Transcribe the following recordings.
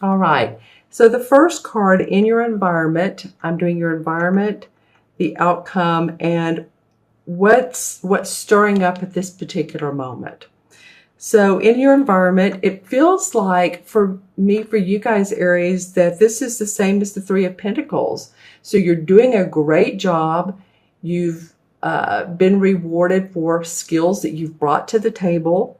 All right. So the first card in your environment, I'm doing your environment, the outcome, and what's stirring up at this particular moment. So in your environment, it feels like for me, for you guys, Aries, that this is the same as the Three of Pentacles. So you're doing a great job. You've been rewarded for skills that you've brought to the table.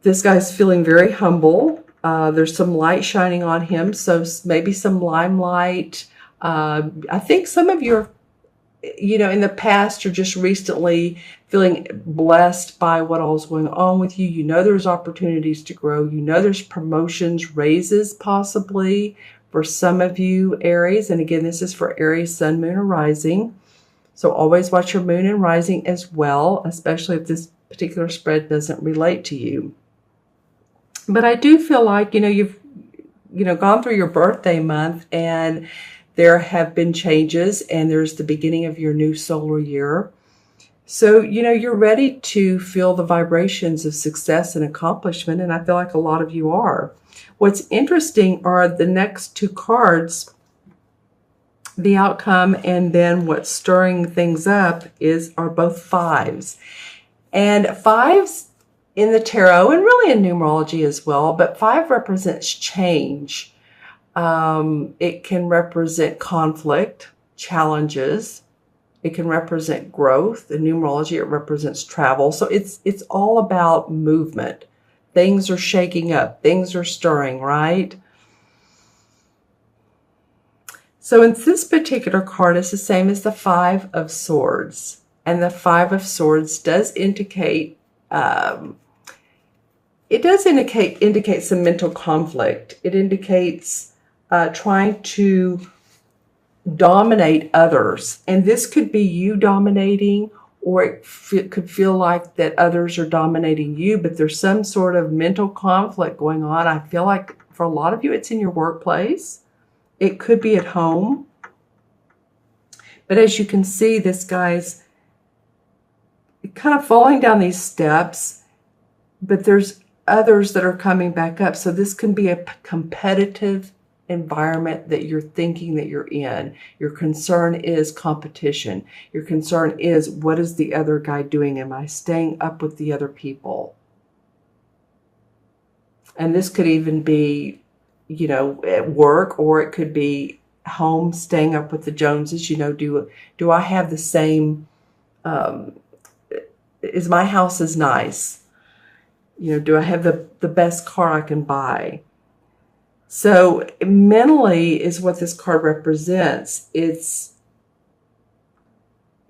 This guy's feeling very humble. There's some light shining on him, so maybe some limelight. I think some of you are, in the past or just recently feeling blessed by what all is going on with you. You know there's opportunities to grow. You know there's promotions, raises possibly for some of you, Aries. And again, this is for Aries, Sun, Moon, or Rising. So always watch your Moon and Rising as well, especially if this particular spread doesn't relate to you. But I do feel like, you've, gone through your birthday month and there have been changes and there's the beginning of your new solar year. So, you're ready to feel the vibrations of success and accomplishment. And I feel like a lot of you are. What's interesting are the next two cards, the outcome, and then what's stirring things up are both fives. And fives in the tarot, and really in numerology as well, but 5 represents change. It can represent conflict, challenges. It can represent growth. In numerology, it represents travel. So it's all about movement. Things are shaking up. Things are stirring, right? So in this particular card, it's the same as the 5 of Swords. And the 5 of Swords does indicate indicate some mental conflict. It indicates trying to dominate others. And this could be you dominating, or it could feel like that others are dominating you, but there's some sort of mental conflict going on. I feel like for a lot of you, it's in your workplace. It could be at home. But as you can see, this guy's kind of falling down these steps, but there's others that are coming back up. So this can be a competitive environment that you're thinking that you're in. Your concern is competition. Your concern is, what is the other guy doing? Am I staying up with the other people? And this could even be, at work, or it could be home, staying up with the Joneses. Do I have the same, is my house as nice? Do I have the best car I can buy? So mentally is what this card represents. It's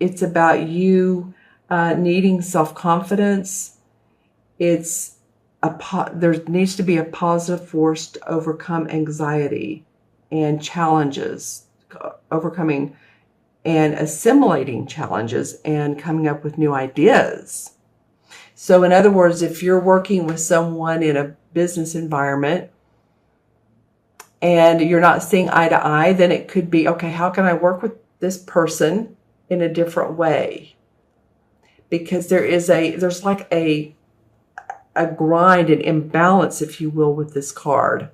about you needing self-confidence. There needs to be a positive force to overcome anxiety and challenges, overcoming and assimilating challenges and coming up with new ideas. So in other words, if you're working with someone in a business environment and you're not seeing eye to eye, then it could be, okay, how can I work with this person in a different way? Because there's like a grind and imbalance, if you will, with this card.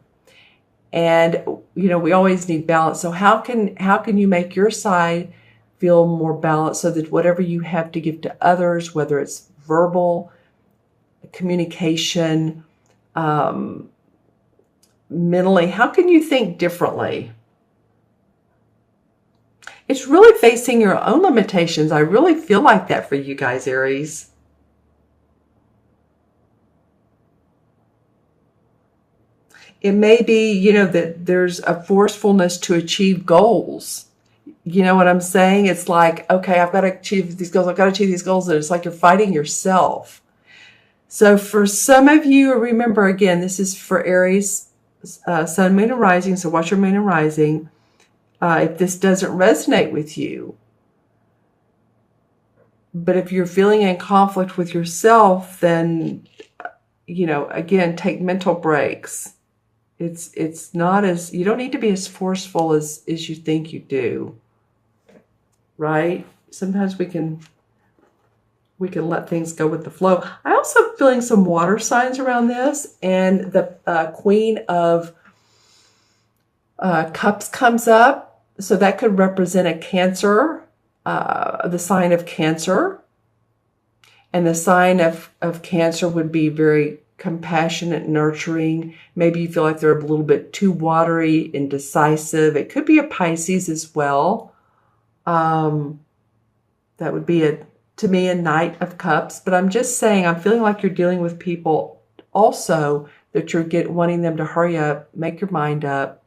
And, we always need balance. So how can you make your side feel more balanced so that whatever you have to give to others, whether it's verbal communication, mentally, how can you think differently? It's really facing your own limitations. I really feel like that for you guys, Aries. It may be, that there's a forcefulness to achieve goals. You know what I'm saying? It's like, okay, I've got to achieve these goals. I've got to achieve these goals. And it's like you're fighting yourself. So for some of you, remember, again, this is for Aries, Sun, Moon, and Rising. So watch your Moon and Rising. If this doesn't resonate with you, but if you're feeling in conflict with yourself, then, again, take mental breaks. It's not as, you don't need to be as forceful as you think you do, right? Sometimes we can we can let things go with the flow. I also am feeling some water signs around this, and the Queen of Cups comes up. So that could represent a Cancer, the sign of Cancer. And the sign of Cancer would be very compassionate, nurturing. Maybe you feel like they're a little bit too watery, indecisive. It could be a Pisces as well. That would be, to me, a Knight of Cups. But I'm just saying, I'm feeling like you're dealing with people also that you're wanting them to hurry up, make your mind up.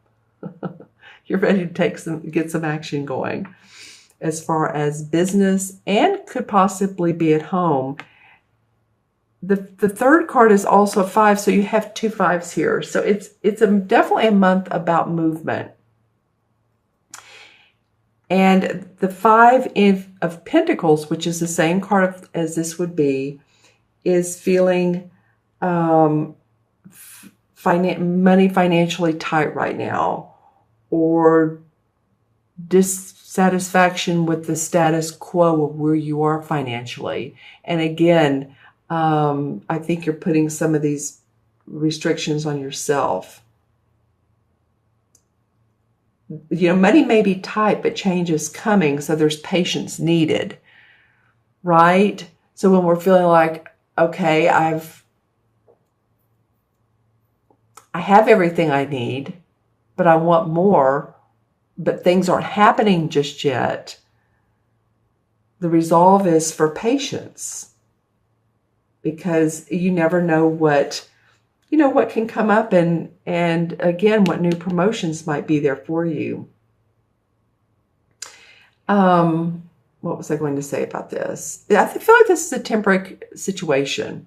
You're ready to get some action going as far as business, and could possibly be at home. The third card is also a 5, so you have 2 5s here. So it's definitely a month about movement. And the 5 of Pentacles, which is the same card as this would be, is feeling money financially tight right now, or dissatisfaction with the status quo of where you are financially. And again, I think you're putting some of these restrictions on yourself. You know, money may be tight, but change is coming, so there's patience needed, right? So when we're feeling like, okay, I have everything I need, but I want more, but things aren't happening just yet, the resolve is for patience, because you never know what can come up, and again, what new promotions might be there for you. What was I going to say about this? I feel like this is a temporary situation.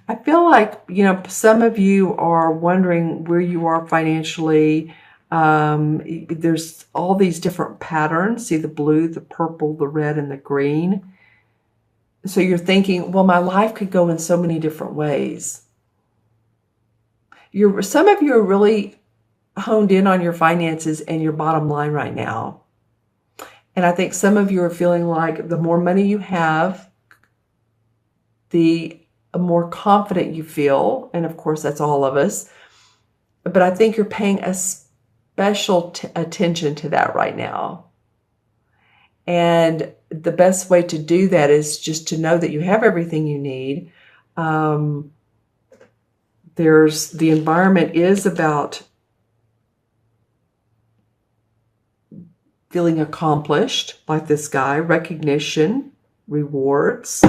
I feel like, some of you are wondering where you are financially. There's all these different patterns. See the blue, the purple, the red, and the green. So you're thinking, well, my life could go in so many different ways. Some of you are really honed in on your finances and your bottom line right now. And I think some of you are feeling like the more money you have, the more confident you feel. And of course, that's all of us. But I think you're paying a special attention to that right now. And the best way to do that is just to know that you have everything you need. The environment is about feeling accomplished, like this guy, recognition, rewards.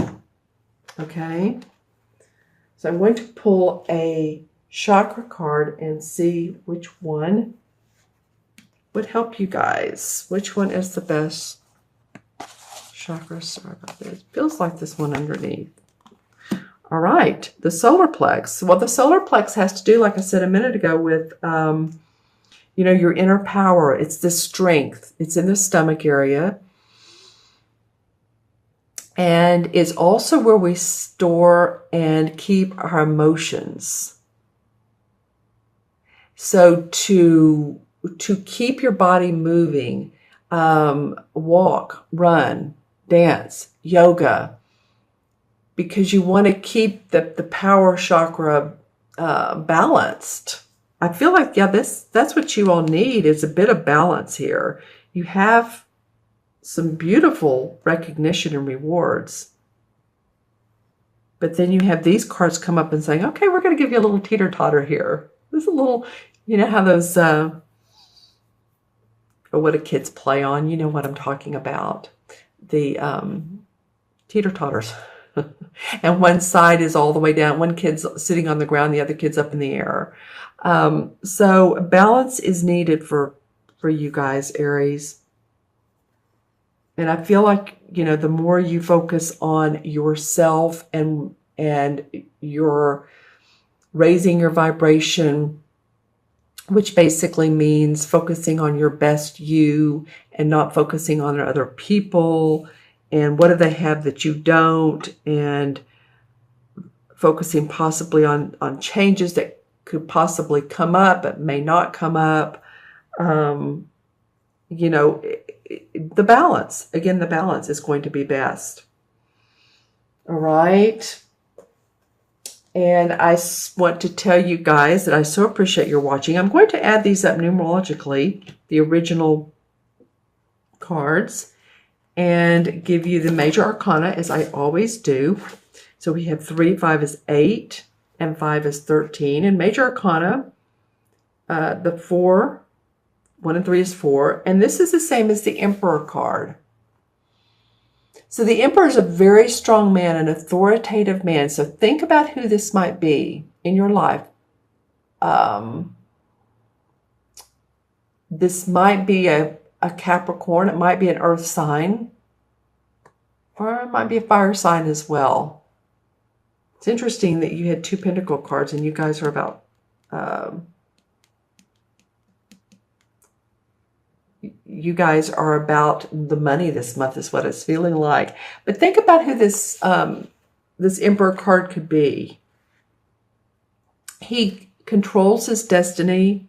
Okay. So I'm going to pull a chakra card and see which one would help you guys. Which one is the best chakra? Sorry about this. It feels like this one underneath. All right. The solar plex. Well, the solar plex has to do, like I said a minute ago, with, your inner power. It's the strength. It's in the stomach area. And it's also where we store and keep our emotions. So to keep your body moving, walk, run, dance, yoga, because you want to keep the power chakra balanced. I feel like, that's what you all need, is a bit of balance here. You have some beautiful recognition and rewards. But then you have these cards come up and saying, okay, we're going to give you a little teeter-totter here. There's a little, how those, what do kids play on? You know what I'm talking about. The teeter-totters. And one side is all the way down. One kid's sitting on the ground, the other kid's up in the air. So balance is needed for you guys, Aries. And I feel like, the more you focus on yourself and you're raising your vibration, which basically means focusing on your best you and not focusing on other people and what do they have that you don't, and focusing possibly on changes that could possibly come up but may not come up. you know, the balance. Again, the balance is going to be best. All right. And I want to tell you guys that I so appreciate your watching. I'm going to add these up numerologically, the original cards, and give you the major arcana as I always do. So we have 3, 5 is 8, and 5 is 13. And major arcana, the 4, 1 and 3 is 4. And this is the same as the Emperor card. So the Emperor is a very strong man, an authoritative man. So think about who this might be in your life. This might be a Capricorn. It might be an earth sign. Or it might be a fire sign as well. It's interesting that you had 2 Pentacle cards and you guys are about... you guys are about the money this month is what it's feeling like. But think about who this this Emperor card could be. He controls his destiny.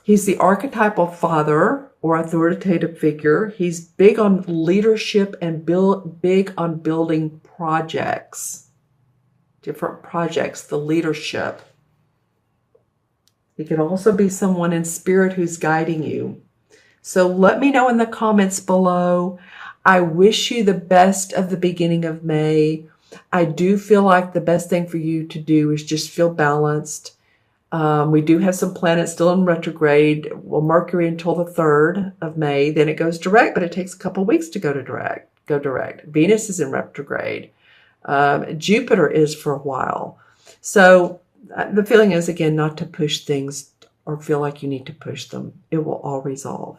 He's the archetypal father or authoritative figure. He's big on leadership and big on building projects. Different projects, the leadership. He can also be someone in spirit who's guiding you. So let me know in the comments below. I wish you the best of the beginning of May. I do feel like the best thing for you to do is just feel balanced. We do have some planets still in retrograde. Well, Mercury until the 3rd of May. Then it goes direct, but it takes a couple of weeks to go direct. Venus is in retrograde. Jupiter is for a while. So the feeling is, again, not to push things or feel like you need to push them. It will all resolve.